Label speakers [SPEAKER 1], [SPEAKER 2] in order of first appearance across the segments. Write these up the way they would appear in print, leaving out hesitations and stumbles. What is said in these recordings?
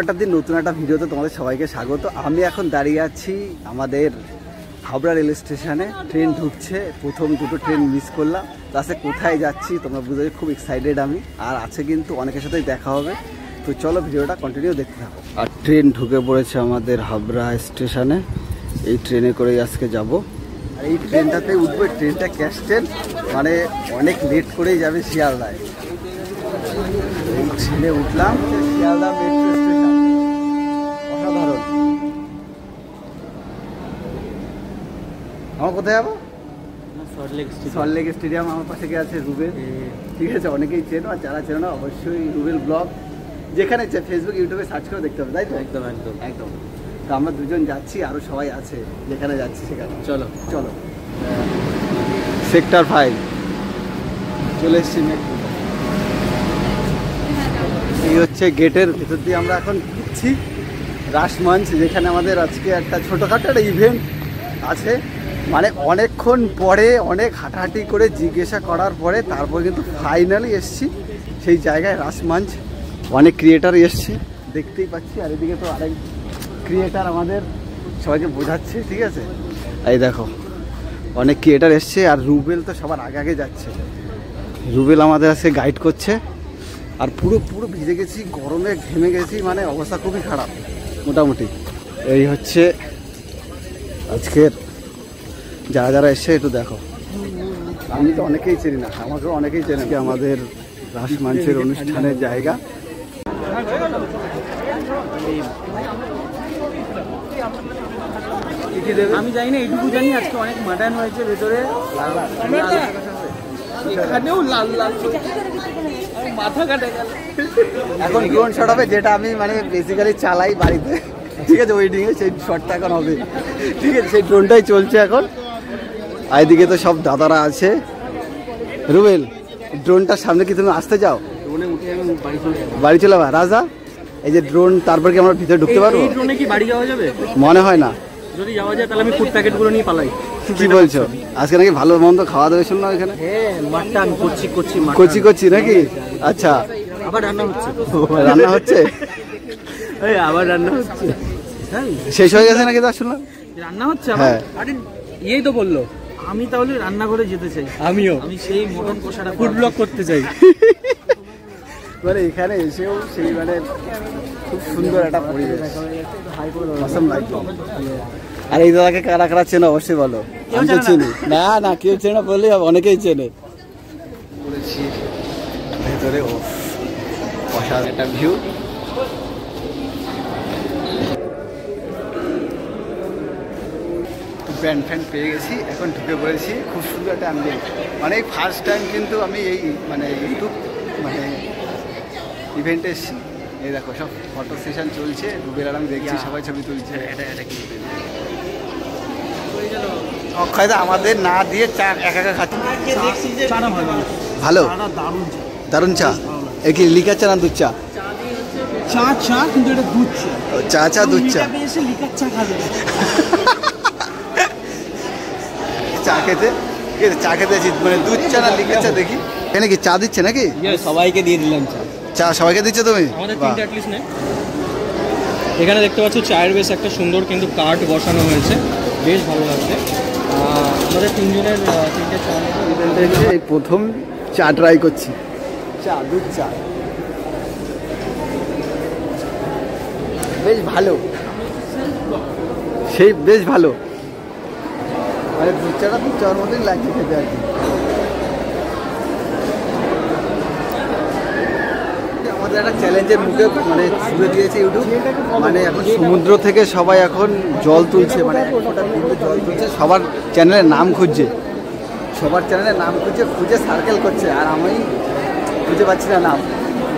[SPEAKER 1] কাটার দিন নতুন একটা ভিডিওতে তোমাদের সবাইকে স্বাগত। আমি এখন দাঁড়িয়ে আছি আমাদের হাবড়া রেল স্টেশনে। ট্রেন ঢুকছে, প্রথম দুটো ট্রেন মিস করলাম। তাতে কোথায় যাচ্ছি তোমরা বুঝতে, খুব এক্সাইটেড আমি। আর আছে কিন্তু অনেকের সাথেই দেখা হবে, তো চলো ভিডিওটা কন্টিনিউ দেখতে থাকো। আর ট্রেন ঢুকে পড়েছে আমাদের হাবড়া স্টেশনে। এই ট্রেনে করেই আজকে যাব। আর এই ট্রেনটাতে উঠবো, ট্রেনটা ক্যাশ ট্রেন, মানে অনেক লেট করেই যাবে শিয়ালদায়। এই ট্রেনে উঠলাম, শিয়ালদা মেট্রো স্টেশন, অসাধারণ। আমার কোথায় যাবো? সল্টলেক স্টেডিয়াম। আমার পাশে কে আছে? রুবেল। ঠিক আছে, অনেকেই চেনো, আর যারা চেনো না অবশ্যই রুবেল ব্লগ যেখানে ফেসবুক ইউটিউবে সার্চ করে দেখতে হবে, তাই তো? একদম একদম একদম। তো আমরা দুজন যাচ্ছি, আরও সবাই আছে যেখানে যাচ্ছি সেখানে। চলো চলো। সেক্টর 5 চলে এসছি। এই হচ্ছে গেটের ভেতর দিয়ে আমরা এখন ঢুকছি রাসমঞ্চ, যেখানে আমাদের আজকে একটা ছোটোখাটো একটা ইভেন্ট আছে। মানে অনেকক্ষণ পরে, অনেক হাঁটাহাঁটি করে জিজ্ঞাসা করার পরে তারপর কিন্তু ফাইনালি এসছি সেই জায়গায়, রাসমঞ্চ। অনেক ক্রিয়েটার এসছে দেখতেই পাচ্ছি, আর এদিকে তো আরেক ক্রিয়েটার আমাদের সবাইকে বোঝাচ্ছে। ঠিক আছে, এই দেখো অনেক ক্রিয়েটার এসছে, আর রুবেল তো সবার আগে আগে যাচ্ছে। রুবেল আমাদের আজকে গাইড করছে। আর পুরো পুরো ভিজে গেছি, গরমে ঘেমে গেছি, মানে অবস্থা খুবই খারাপ মোটামুটি। এই হচ্ছে আজকের যারা যারা এসছে, একটু দেখো। আমি তো অনেকেই চিনি না, আমাকেও অনেকেই চেনে। আমাদের রাসমঞ্চের অনুষ্ঠানের জায়গা।
[SPEAKER 2] আমি জানি না, এইটুকু জানি আজকে অনেক মাটন হয়েছে ভেতরে, এখানেও লাল লাল মাথা কাটে গেল।
[SPEAKER 1] এখন ড্রোন শট হবে, যেটা আমি মানে বেসিক্যালি চালাই বাড়িতে। ঠিক আছে, ওয়েডিংয়ে সেই শটটা এখন হবে। ঠিক আছে, সেই ড্রোনটাই চলছে এখন। আর এদিকে তো সব দাদারা আছে। রুবেল, ড্রোনটার সামনে কি তুমি আসতে চাও? বাড়ি চলে যাবা রাজা? এই যে ড্রোন, তারপর কি আমরা ভিতরে ঢুকতে পারবো?
[SPEAKER 2] এই ড্রোনে কি বাড়ি যাওয়া যাবে?
[SPEAKER 1] মনে হয় না।
[SPEAKER 2] যদি যাওয়া যায় তাহলে আমি ফুড প্যাকেটগুলো নিয়ে পালাই।
[SPEAKER 1] কি বলছো? আজকে নাকি ভালো মন্দ খাওয়া দাওয়া শুনলাম এখানে।
[SPEAKER 2] হ্যাঁ, মাটন
[SPEAKER 1] কচি কচি নাকি? আচ্ছা,
[SPEAKER 2] আবার রান্না হচ্ছে।
[SPEAKER 1] রান্না হচ্ছে,
[SPEAKER 2] আবার রান্না হচ্ছে।
[SPEAKER 1] শেষ হয়ে গেছে নাকি? তা শুনলাম
[SPEAKER 2] রান্না হচ্ছে। হ্যাঁ, আরে এই তো বললো। আমি তাহলে রান্নাঘরে যেতে চাই। আমি সেই মটন কষাটা ফুড ব্লগ করতে চাই।
[SPEAKER 1] মানে এখানে এসেও সেই মানে খুব সুন্দর একটা পরিবেশ, অসাম লাগলো। আর এই দাদাকে কারা কারা চেনো অবশ্যই বলো। আমি তো চিনি না। না, কেউ চেনে না বললেই হবে, অনেকেই চেনে। বলেছি ভেতরে অসাধারণ একটা ভিউ। ব্যান্ড ফ্যান্ড পেয়ে গেছি, এখন ঢুকে পড়েছি। খুব সুন্দর একটা অ্যাম্বিয়েন্স। মানে এই ফার্স্ট টাইম কিন্তু আমি এই মানে ইউটিউব মানে ইভেন্টে এসেছি। এই দেখো সব ফটো সেশন চলছে, রুবেল আর আমি দেখছি, সবাই ছবি তুলছে। অক্ষয়দা আমাদের না দিয়ে চা একা একা খাচ্ছি। ভালো, দারুণ চা। এ কি লিকার চা না দুধ চা?
[SPEAKER 2] চা কিন্তু এটা দুধ চা।
[SPEAKER 1] চা দুধ চা। চা খেতে চা খেতে মানে দুধ চা না লিকার চা? দেখি এখানে কি চা দিচ্ছে নাকি?
[SPEAKER 2] সবাইকে দিয়ে দিলাম
[SPEAKER 1] চা। সবাইকে দিচ্ছে তুমি?
[SPEAKER 2] এখানে দেখতে পাচ্ছ চায়ের বেশ একটা সুন্দর কিন্তু কার্ড বসানো হয়েছে, বেশ ভালো লাগছে। আমাদের তিনজনের তিনটে চা।
[SPEAKER 1] এই প্রথম চা ট্রাই করছি, চা দুধ চা। বেশ ভালো, সেই বেশ ভালো। মানে দুধ চাটা দুধ চাওয়ার মতোই লাগছে খেতে আর কি। আমাদের একটা চ্যালেঞ্জের মুখে মানে ছুড়ে দিয়েছে ইউটিউব। মানে এখন সমুদ্র থেকে সবাই এখন জল তুলছে, মানে জল তুলছে, সবার চ্যানেলের নাম খুঁজছে, সবার চ্যানেলের নাম খুঁজে সার্কেল করছে। আর আমি খুঁজে পাচ্ছি না নাম।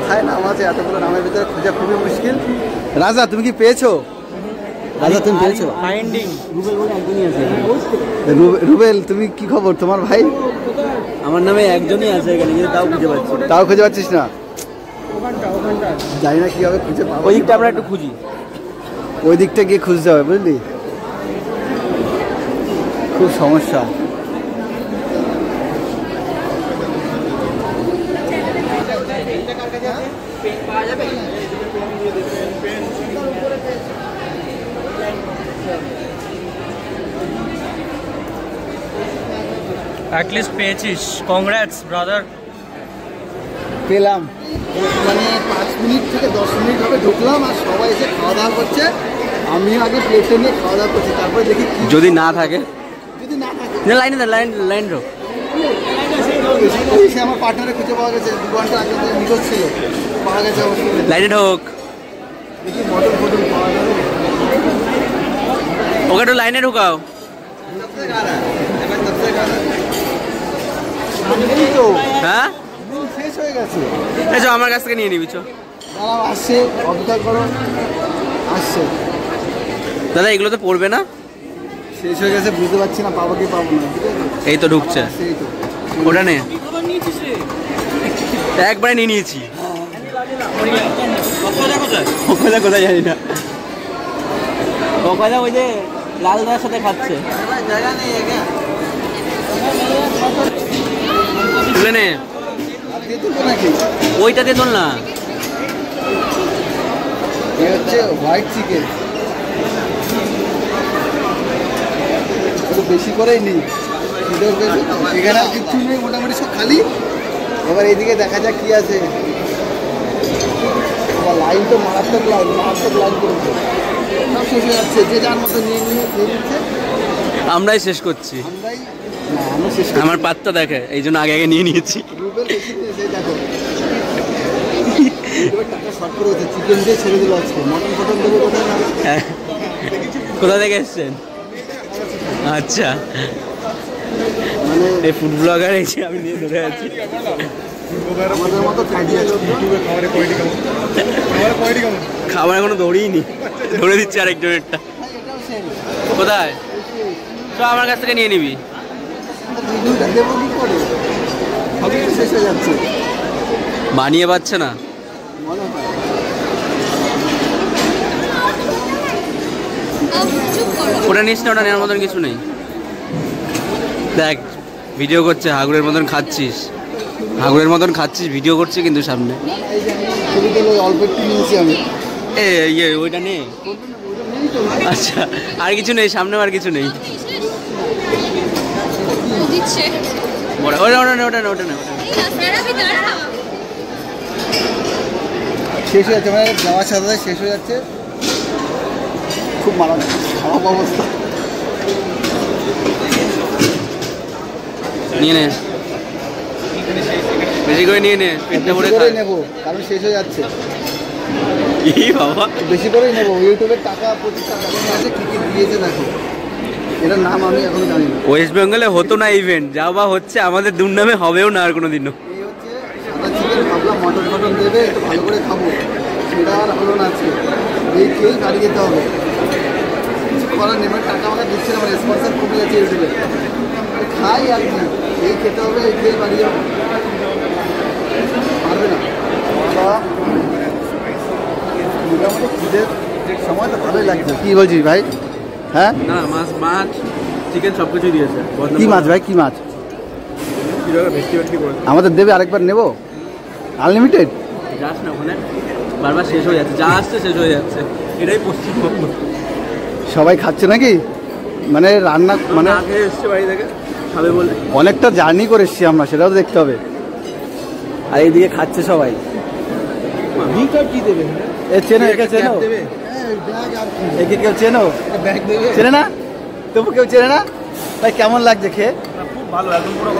[SPEAKER 1] কোথায় নাম আছে? এতগুলো নামের ভিতরে খোঁজা খুবই মুশকিল। রাজা, তুমি কি পেয়েছো? রাজা, তুমি পেয়েছো? রুবেল, তুমি কি খবর? তোমার ভাই?
[SPEAKER 2] আমার নামে একজনই আছে এখানে,
[SPEAKER 1] তাও খুঁজে পাচ্ছিস না? জানি না কিভাবে খুঁজে পাবো।
[SPEAKER 2] ওই দিকটা আমরা একটু খুঁজি,
[SPEAKER 1] ওই দিকটা গিয়ে খুঁজতে হবে, বুঝলি? খুব সমস্যা। পেন পাওয়া যাবে?
[SPEAKER 2] অ্যাটলিস্ট পেয়েছিস, কংগ্রাটস ব্রাদার।
[SPEAKER 1] পেলাম মানে 5 মিনিট থেকে 10 মিনিট হবে ঢুকলাম, আর সবাই এসে খাওয়া দাওয়া করছে। আমি আগে প্লেটে নিয়ে খাওয়া দাওয়া করছি, তারপরে দেখি
[SPEAKER 2] যদি না থাকে,
[SPEAKER 1] যদি না থাকে
[SPEAKER 2] লাইন রো।
[SPEAKER 1] এসে আমার পার্টনারে খুঁজে পাওয়া গেছে, 2 ঘন্টা আগে নিখোঁজ ছিল, পাওয়া গেছে অবশ্যই।
[SPEAKER 2] লাইনে ঢোক,
[SPEAKER 1] দেখি মটন ফটন পাওয়া যাবে।
[SPEAKER 2] ওকে একটু লাইনে ঢুকাও।
[SPEAKER 1] তো
[SPEAKER 2] হ্যাঁ
[SPEAKER 1] শেষ হয়ে গেছে।
[SPEAKER 2] এই চো আমার কাছ থেকে নিয়ে নিবি, চো।
[SPEAKER 1] দাঁড়াও, আসছে, অপেক্ষা করো, আসছে।
[SPEAKER 2] দাদা এগুলো তো পড়বে না?
[SPEAKER 1] শেষ হয়ে গেছে, বুঝতে পারছি না পাবো কি পাবো না। ঠিক আছে,
[SPEAKER 2] এই তো ঢুকছে,
[SPEAKER 1] সেই তো।
[SPEAKER 2] ওটা নে, একবারে নিয়ে নিয়েছি। কোথায় কোথায় জানি না, কোথায় ওই যে লাল দাদার সাথে খাচ্ছে।
[SPEAKER 1] জায়গা নেই একা।
[SPEAKER 2] তুলে নে,
[SPEAKER 1] নাকি
[SPEAKER 2] ওইটা দিয়ে তোল না।
[SPEAKER 1] এ হচ্ছে হোয়াইট চিকেন, বেশি করেই নিই। এখানে আর কিছু নেই, মোটামুটি সব খালি। এবার এইদিকে দেখা যাক কি আছে। লাইন তো মারাত্মক লাইন করেছে, সব শেষ হয়ে যাচ্ছে। যে যার মতো নিয়ে নিচ্ছে,
[SPEAKER 2] আমরাই শেষ করছি।
[SPEAKER 1] আমরা শেষ করছি।
[SPEAKER 2] আমার পাত্তা দেখে, এই জন্য আগে আগে নিয়ে নিয়েছি।
[SPEAKER 1] রুবেল বেশি নিয়েছে, দেখো টাকা শর্ট করে হচ্ছে। চিকেন দিয়ে ছেড়ে দিল আজকে, মটন ফটন দেবে কোথায় না।
[SPEAKER 2] হ্যাঁ। কোথা থেকে এসছেন? আচ্ছা,
[SPEAKER 1] মানে
[SPEAKER 2] এই ফুড ব্লগার এসে আমি নিয়ে ধরে আছি।
[SPEAKER 1] আমাদের মতো কাজিয়া
[SPEAKER 2] খাবার এখনো দৌড়িনি, ধরে দিচ্ছে আরেকজনেরটা। কোথায়? তো আমার কাছ থেকে নিয়ে নিবি।
[SPEAKER 1] ভিডিওটা দেবো কি করে, সবই শেষ হয়ে যাচ্ছে।
[SPEAKER 2] বানিয়ে পাচ্ছে না,
[SPEAKER 1] মনে হয়
[SPEAKER 2] ওটা নিস না, ওটা নেওয়ার মতন কিছু নেই। দেখ ভিডিও করছে, হাগুরের মতন খাচ্ছিস, ভিডিও করছে কিন্তু সামনে।
[SPEAKER 1] এই যে আমি ছবি তুলে অল্প একটু নিয়েছি আমি।
[SPEAKER 2] ইয়ে ওইটা নে। আচ্ছা, আর কিছু নেই সামনে, আর কিছু নেই। ওটা
[SPEAKER 1] শেষ হয়ে যাচ্ছে, মানে যাওয়ার সাথে সাথে শেষ হয়ে যাচ্ছে। খুব মারাত্মক খারাপ অবস্থা।
[SPEAKER 2] নিয়ে নে, বেশি করে নিয়ে নে, পেটটা ভরে খা।
[SPEAKER 1] নেবো, কারণ শেষ হয়ে যাচ্ছে।
[SPEAKER 2] কি বাবা,
[SPEAKER 1] বেশি করেই নেবো। ইউটিউবের টাকা 25 টাকা আছে, কী কী দিয়েছে দেখো। এটার নাম আমি এখনো জানি না।
[SPEAKER 2] ওয়েস্ট বেঙ্গলে হতো না ইভেন্ট, যা বা হচ্ছে আমাদের দুর্নামে হবেও না আর কোনোদিনও।
[SPEAKER 1] এই হচ্ছে সাদা চিকেন, ভাবলাম মটন ফটন দেবে, একটু ভালো করে খাবো, সেটা আর হলো না আজকে। এই খেয়েই বাড়ি যেতে হবে, কিছু করার নেই। মানে টাকা আমাকে দিচ্ছে না, আমার স্পন্সার কমে যাচ্ছে ইউটিউবে। খাই আর কি, এই খেতে হবে, এই খেয়েই বাড়ি যাবো, পারবে না। মোটামুটি খিদের সময় তো ভালোই লাগছে। কী বলছিস ভাই? হ্যাঁ,
[SPEAKER 2] না মাছ চিকেন সব কিছুই দিয়েছে।
[SPEAKER 1] কী মাছ ভাই, কী মাছ? আমাদের দেবে, আরেকবার নেবো, আনলিমিটেড।
[SPEAKER 2] যাস না ওখানে, বারবার শেষ হয়ে যাচ্ছে, যা আসছে শেষ হয়ে যাচ্ছে। এটাই পশ্চিমবঙ্গ।
[SPEAKER 1] সবাই খাচ্ছে নাকি? মানে রান্না মানে
[SPEAKER 2] আগে এসছে বাড়ি থেকে খাবে বলে।
[SPEAKER 1] অনেকটা জার্নি করে এসছি আমরা, সেটাও দেখতে হবে। আর এইদিকে খাচ্ছে সবাই।
[SPEAKER 2] কি দেবে?
[SPEAKER 1] চেনো, একে চেনো, একে কেউ চেনো? চেনে না? তবু কেউ চেনে না ভাই? কেমন লাগছে খেয়ে?
[SPEAKER 3] খুব ভালো, একদম পুরো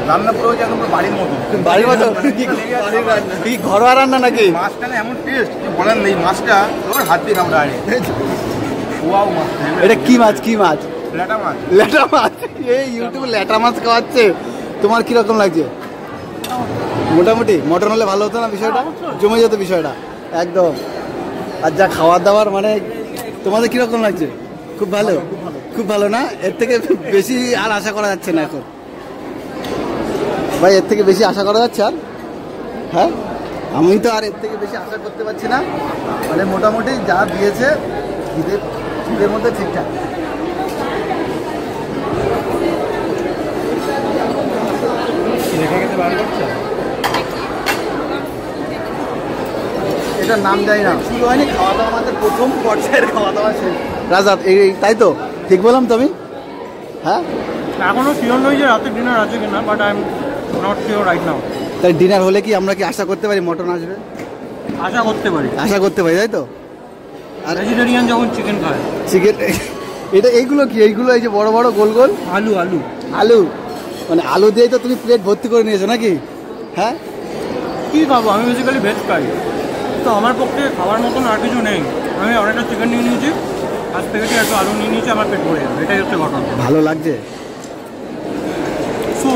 [SPEAKER 3] রান্না পুরো হচ্ছে একদম পুরো বাড়ির মতো।
[SPEAKER 1] বাড়ির মতো? কি ঘরোয়া রান্না নাকি?
[SPEAKER 3] মাছটা না এমন টেস্ট বলেন নেই, মাছটা ওর হাত দিয়ে আমরা ওয়াও মাছ।
[SPEAKER 1] এটা কি মাছ, কি মাছ?
[SPEAKER 3] ল্যাটা মাছ।
[SPEAKER 1] ল্যাটা মাছ? এই ইউটিউবে ল্যাটা মাছ খাওয়াচ্ছে, তোমার কিরকম লাগছে? মোটামুটি মটন হলে ভালো হতো না, বিষয়টা জমে যেত বিষয়টা একদম। আর যা খাওয়ার দাওয়ার, মানে তোমাদের কিরকম লাগছে? খুব ভালো, খুব ভালো না? এর থেকে বেশি আর আশা করা যাচ্ছে না এখন ভাই, এর থেকে বেশি আশা করা যাচ্ছে আর? হ্যাঁ, আমি তো আর এর থেকে বেশি আশা করতে পারছি না। মানে মোটামুটি যা দিয়েছে খিদের মধ্যে ঠিকঠাক। এটার নাম জানি না, শুরু হয়নি খাওয়া দাওয়া, আমাদের প্রথম পর্যায়ের খাওয়া দাওয়া শেষ। রাজা তাই তো ঠিক বললাম তো আমি? হ্যাঁ
[SPEAKER 4] এখনো শিওর নই যে রাতে ডিনার আছে কিনা, but I am not sure right now.
[SPEAKER 1] তাই ডিনার হলে কি আমরা কি আশা করতে পারি মটন আসবে?
[SPEAKER 4] আশা করতে পারি,
[SPEAKER 1] আশা করতে পারি, তাই তো?
[SPEAKER 4] আর ভেজিটেরিয়ান যখন চিকেন খায়।
[SPEAKER 1] চিকেন এটা এইগুলো কি? এইগুলো এই যে বড় বড় গোল গোল
[SPEAKER 4] আলু আলু
[SPEAKER 1] আলু, মানে আলু দিয়েই তো তুমি প্লেট ভর্তি করে নিয়েছো নাকি? হ্যাঁ
[SPEAKER 4] কী খাবো, আমি বেসিক্যালি ভেজ খাই, তো আমার পক্ষে খাওয়ার মতন আর কিছু নেই। আমি অনেকটা চিকেন নিয়ে নিয়েছি, আর স্প্যাগেটি একটু আলু নিয়ে নিয়েছি, আমার পেট ভরে যাবে, এটাই হচ্ছে ঘটনা।
[SPEAKER 1] ভালো লাগছে।
[SPEAKER 4] সো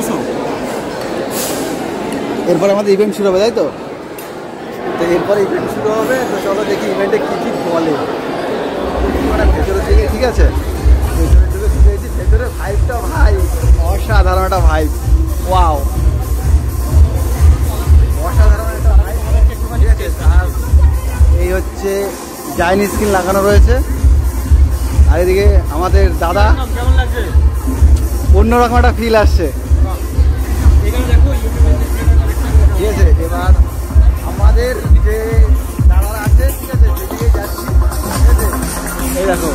[SPEAKER 1] এরপরে আমাদের ইভেন্ট শুরু হবে, তাই তো? তো এরপরে ইভেন্ট শুরু হবে, তো চলো দেখি ইভেন্টে কী কী বলে। মানে ভেতরে দিকে ঠিক আছে, ভেতরে ঢুকে ঢুকেছি, ভেতরে ভাইবটা ভাই অসাধারণ একটা ভাইব। ওয়াও, অসাধারণ একটা ভাইব। ঠিক আছে, আর এই হচ্ছে জাইনি স্ক্রিন লাগানো রয়েছে, আর এদিকে আমাদের দাদা,
[SPEAKER 4] কেমন লাগছে?
[SPEAKER 1] অন্যরকম একটা ফিল আসছে।
[SPEAKER 4] এখানে দেখো
[SPEAKER 1] ঠিক আছে, এবার আমাদের যে দাদারা আছে, ঠিক আছে, সেদিকে যাচ্ছি। ঠিক আছে, এই দেখো,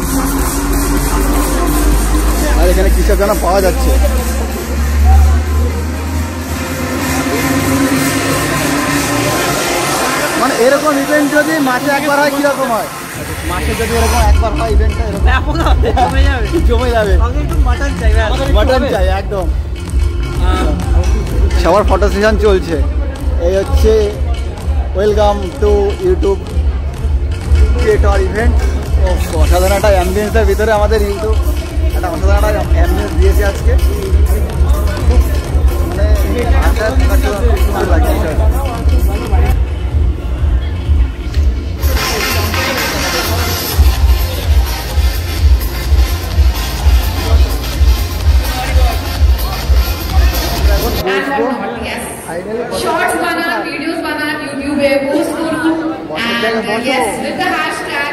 [SPEAKER 1] আর এখানে কিসব যেন পাওয়া যাচ্ছে। মানে এরকম ইভেন্ট যদি মাসে একবার হয় কিরকম হয়? মাসে যদি এরকম একবার হয় ইভেন্টটা, এরকম জমে যাবে। মাটন চাই একদম। সবার ফটো সেশন চলছে। এই হচ্ছে welcome to YouTube creator event. অসাধারণ একটা অ্যাম্বিয়েন্সের ভিতরে আমাদের ইউটিউব একটা অসাধারণ একটা অ্যাম্বিয়েন্স দিয়েছে আজকে। খুব মানে ভালো লাগছে।
[SPEAKER 5] शॉर्ट्स बना, वीडियोस बना, यूट्यूब पे पोस्ट करूं and yes with the hashtag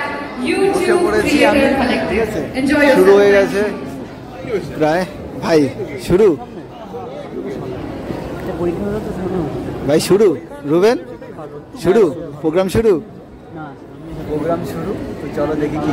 [SPEAKER 5] YouTube Creator Collective. Enjoy your
[SPEAKER 1] শুরু হয়ে গেছে প্রায় ভাই, শুরু ভাই, শুরু রুবেন, শুরু প্রোগ্রাম শুরু, প্রোগ্রাম শুরু। তো চলো দেখি কি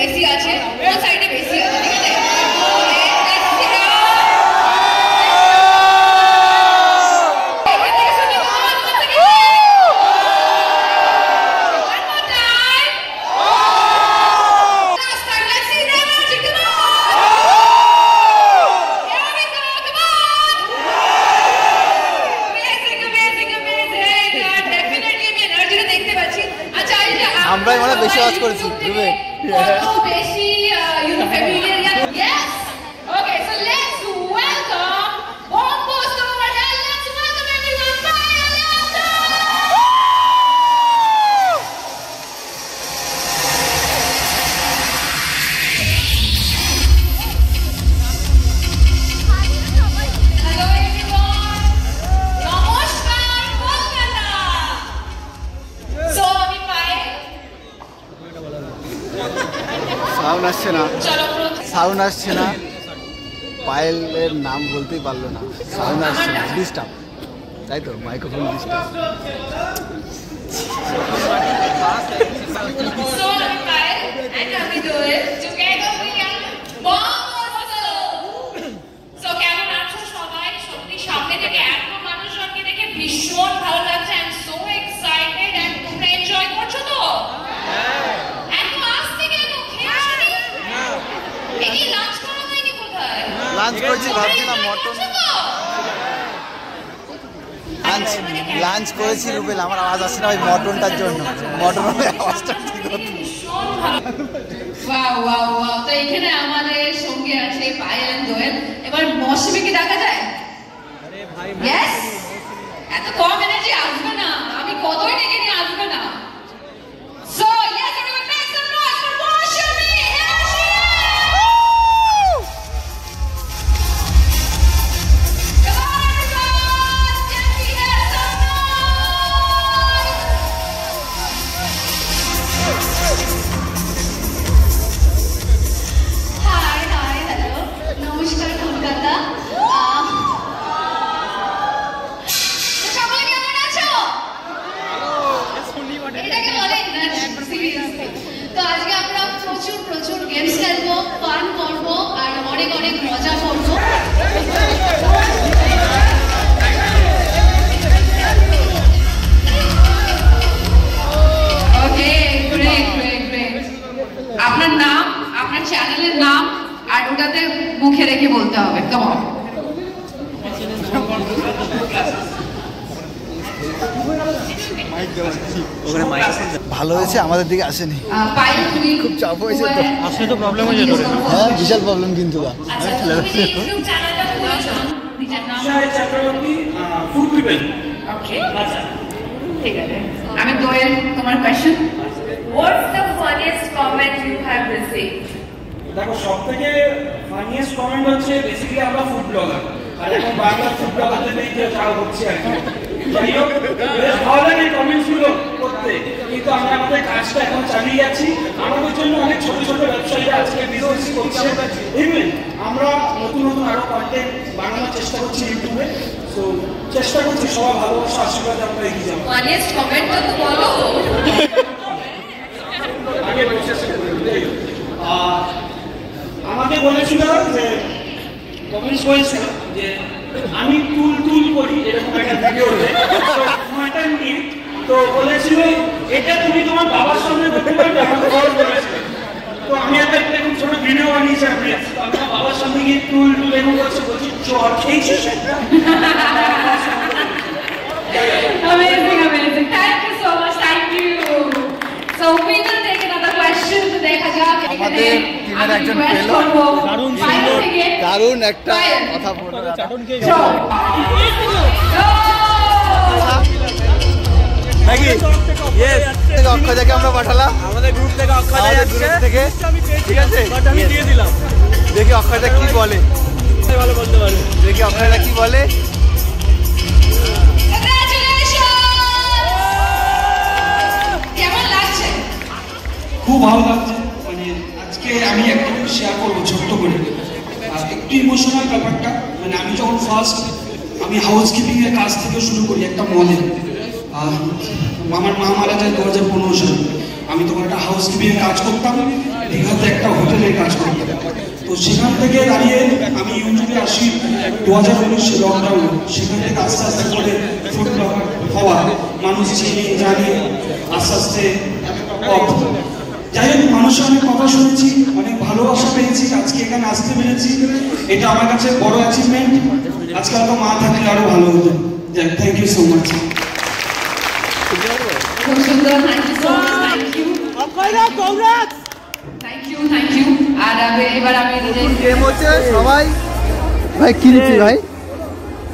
[SPEAKER 5] বেশি আছে, কোন সাইডে বেশি আছে, ঠিক আছে?
[SPEAKER 1] আমরাই মানে বেশি আওয়াজ করেছি রুবেন।
[SPEAKER 5] বেশি familiar. Yes. Okay, so let's welcome one post over here. Let's welcome everyone. Hello everyone. Namaskar, Kolkata. So আমি পাই
[SPEAKER 1] সাউন্ড আসছে না,
[SPEAKER 5] চলো
[SPEAKER 1] সাউন্ড আসছে না, পায়েলের নাম বলতেই পারলো না, সাউন্ড আসছে না, ডিস্টার্ব, তাই তো? Microphone disturb.
[SPEAKER 5] So আমি পাই and আমি দোয়ে together we are Bongo. So কেমন আছো সবাই? সত্যি সামনে থেকে এত মানুষজনকে দেখে ভীষণ ভালো লাগছে। I am so excited and তোমরা এনজয় করছো তো? এত আসতে কেন? খেয়ে আসনি? এই লাঞ্চ করা হয়নি কোথায়?
[SPEAKER 1] লাঞ্চ করছি, ভাবছিলাম মটন লাঞ্চ করেছি রুবেল, আমার আওয়াজ আসছে না ওই মটনটার জন্য, মটনের আওয়াজটা ঠিক হতো।
[SPEAKER 5] Wow wow wow. তো এখানে আমাদের সঙ্গে আছে পায়েল এন্ড দোয়েল। এবার মৌসুমীকে ডাকা যায়? ইয়েস। এত কম এনার্জি আসবে না, আমি কতই ডেকে নিয়ে আসবে না। So yes, everyone make some noise for Mousumi. Hi, hi, hello. মজা করবো। Okay, great great great. আপনার নাম, আপনার চ্যানেলের নাম আর ওটাতে মুখে রেখে বলতে হবে। কেমন?
[SPEAKER 1] ভালো হয়েছে, আমাদের দিকে আসেনি, খুব চাপ হয়েছে তো,
[SPEAKER 4] আসলে তো প্রবলেম হয়ে যেত।
[SPEAKER 1] হ্যাঁ বিশাল প্রবলেম কিন্তু
[SPEAKER 5] আমি দোয়েল, তোমার question, what's the funniest comment you have received?
[SPEAKER 6] দেখো, সবথেকে ফানিয়েস্ট কমেন্ট হচ্ছে বেসিক্যালি আমরা ফুড ব্লগার, আর এখন বাংলা ফুড ব্লগারদের নিয়ে যা হচ্ছে আর কি। যাই হোক, বেশ ভালো লাগে কমেন্টসগুলো করতে, কিন্তু আমরা আমাদের কাজটা এখন চালিয়ে যাচ্ছি। আমাদের জন্য অনেক ছোট ছোট ব্যবসায়ীরা আজকে বিজনেস করছে, ইভেন আমরা নতুন নতুন আরো কন্টেন্ট বানানোর চেষ্টা করছি ইউটিউবে। তো চেষ্টা করছি সবার ভালোবাসা আশীর্বাদ আমরা এগিয়ে যাবো।
[SPEAKER 5] ফানিয়েস্ট কমেন্ট তো বলো।
[SPEAKER 6] আগে প্রসেস আমাকে বলেছিল যে কমেন্টস করেছিল যে আমি টুল টুল করি এরকম একটা ভিডিওতে, তো বলেছিল এটা তুমি তোমার বাবার সামনে দেখতে পারবে, আমাকে বড় বলেছিল। তো আমি একটা এরকম ছোট ভিডিও বানিয়েছি, আমি আমার বাবার সামনে গিয়ে টুল টুল এরকম করছে, বলছি চর খেয়েছিস একটা।
[SPEAKER 5] Amazing, amazing. Thank you so much. Thank you. So we will take another question. তো দেখা যাক এখানে আমি রিকোয়েস্ট করব ফাইনাল থেকে
[SPEAKER 1] দারুণ একটা কথা বলবো। অক্ষয়দাকে আমরা পাঠালাম আমাদের গ্রুপ থেকে, ঠিক আছে, দেখি অক্ষয়দা কি বলে, ভালো বলতে পারে, দেখি অক্ষয়দা কি বলে।
[SPEAKER 5] কেমন লাগছে?
[SPEAKER 6] খুব ভালো লাগছে। মানে আজকে আমি একটা শেয়ার করবো ছোট্ট করে, একটু ইমোশনাল ব্যাপারটা। মানে আমি যখন ফার্স্ট আমি হাউস কিপিং এর কাজ থেকে শুরু করি একটা মলে, আমার মা মারা যায় 2015 সালে। আমি তখন একটা হাউস কিপিং এর কাজ করতাম, দীঘাতে একটা হোটেলের কাজ করতাম। তো সেখান থেকে দাঁড়িয়ে আমি ইউটিউবে আসি 2019 লকডাউনে। সেখান থেকে আস্তে আস্তে করে ফুড ব্লগার হওয়া, মানুষ চিনি জানি আস্তে আস্তে। যাই হোক, মানুষের অনেক কথা শুনেছি, অনেক ভালোবাসা পেয়েছি, আজকে এখানে আসতে পেরেছি, এটা আমার কাছে বড় অ্যাচিভমেন্ট। আজকাল তো মা থাকলে আরো ভালো হতো। Thank you so much.
[SPEAKER 5] খুব সুন্দর, thank you so much, thank you. Thank you, thank you. আর এবার আমি
[SPEAKER 1] গেম হচ্ছে সবাই ভাই কি দিচ্ছি ভাই,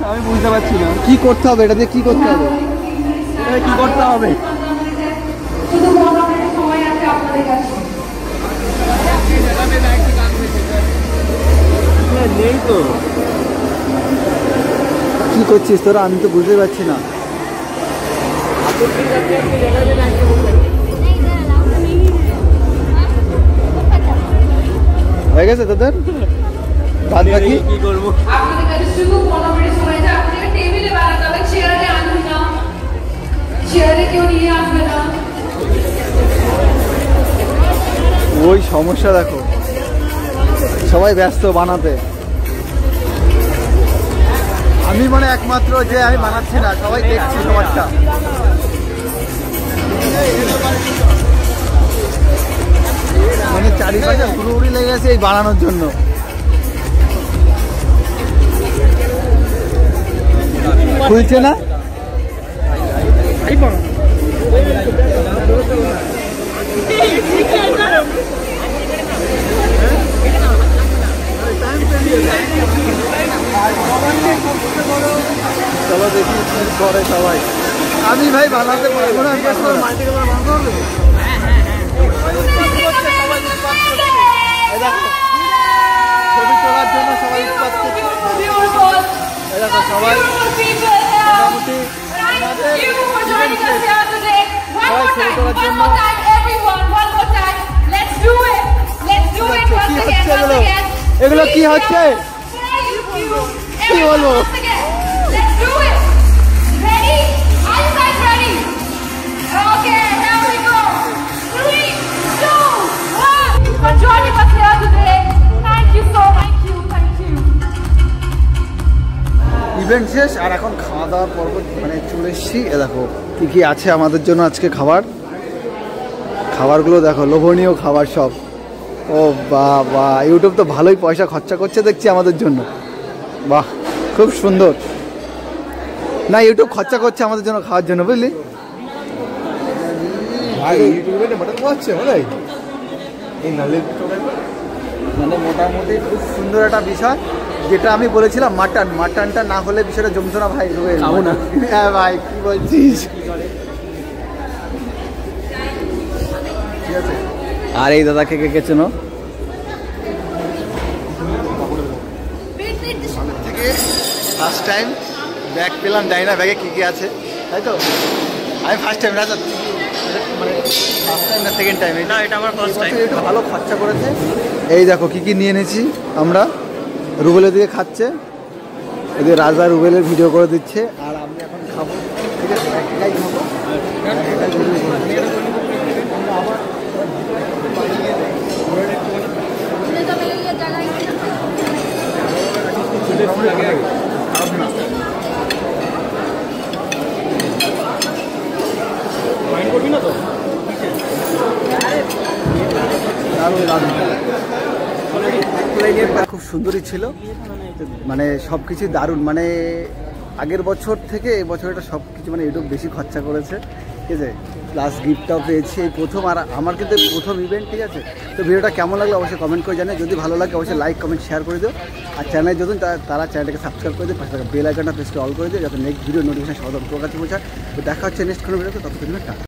[SPEAKER 1] আমি বুঝতে পারছি না কি করতে হবে, এটাতে কি করতে হবে, কি করতে হবে।
[SPEAKER 5] শুধু মনোরঞ্জনের সময় আছে আপনাদের কাছে।
[SPEAKER 1] নেই তো, কি করছিস তোরা, আমি তো বুঝতে পারছি না। হয়ে গেছে তোদের বাদ বাকি কি করবো?
[SPEAKER 5] আপনাদের কাছে শুধু 15 মিনিট সময় আছে, আপনাদের টেবিলে বানাতে হবে, চেয়ারে আনবেন না, চেয়ারে কেউ নিয়ে আসবে না।
[SPEAKER 1] ওই সমস্যা দেখো, সবাই ব্যস্ত বানাতে, আমি মানে একমাত্র যে আমি বানাচ্ছি না, সবাই দেখছি সবারটা। মানে চারিপাশে পুরোপুরি লেগে গেছে এই বানানোর জন্য। খুলছে না, চলো দেখি করে সবাই। আমি ভাই বানাতে পারবো না, ছবি তোলার জন্য সবাই উৎপাত করছে। দেখো সবাই মোটামুটি এগুলো কি হচ্ছে, কি বলবো?
[SPEAKER 5] For joining us here today. Thank you so much. Thank you.
[SPEAKER 1] Event শেষ আর এখন খাওয়া দাওয়ার পর্ব মানে চলে এসেছি। এ দেখো কী কী আছে আমাদের জন্য আজকে খাবারগুলো দেখো, লোভনীয় খাবার সব। ও বাহ, ইউটিউব তো ভালোই পয়সা খরচা করছে দেখছি আমাদের জন্য। বাহ, খুব সুন্দর। না, ইউটিউব খরচা করছে আমাদের জন্য খাওয়ার জন্য, বুঝলি? মানে মোটামুটি খুব সুন্দর একটা বিষয়, যেটা আমি বলেছিলাম মাটনটা না হলে বিষয়টা জমতো না ভাই। খাবো না। হ্যাঁ ভাই, কি বলছিস? ঠিক আছে। আর এই দাদাকে কে চেনো? ফার্স্ট টাইম ব্যাগ পেলাম, জানি না ব্যাগে কী কী আছে, তাই তো? আমি ফার্স্ট টাইম, রাজা মানে ফার্স্ট টাইম না সেকেন্ড টাইম?
[SPEAKER 4] না, এটা আমার ফার্স্ট টাইম।
[SPEAKER 1] একটু ভালো খরচা করেছে। এই দেখো কী কী নিয়ে এনেছি আমরা। রুবেলের দিকে খাচ্ছে, এদিকে রাজা রুবেলের ভিডিও করে দিচ্ছে, আর আমি এখন খাবো। ঠিক আছে, একটাই খাবো। খুব সুন্দরই ছিল, মানে সব কিছুই দারুণ। মানে আগের বছর থেকে এই বছর এটা সব কিছু মানে ইউটিউব বেশি খরচা করেছে, ঠিক আছে। প্লাস গিফটটাও পেয়েছি এই প্রথম, আর আমার কিন্তু প্রথম ইভেন্ট, ঠিক আছে। তো ভিডিওটা কেমন লাগলো অবশ্যই কমেন্ট করে জানাই। যদি ভালো লাগে অবশ্যই লাইক কমেন্ট শেয়ার করে দিও, আর চ্যানেলে যদি তারা চ্যানেলটাকে সাবস্ক্রাইব করে দিও, পাশে থাকা বেল আইকনটা প্রেস করে অল করে দিও, যাতে নেক্সট ভিডিও নোটিফিকেশন সবার কাছে পৌঁছায়। তো দেখা হচ্ছে নেক্সট কোনো ভিডিওতে, ততক্ষণ টাটা।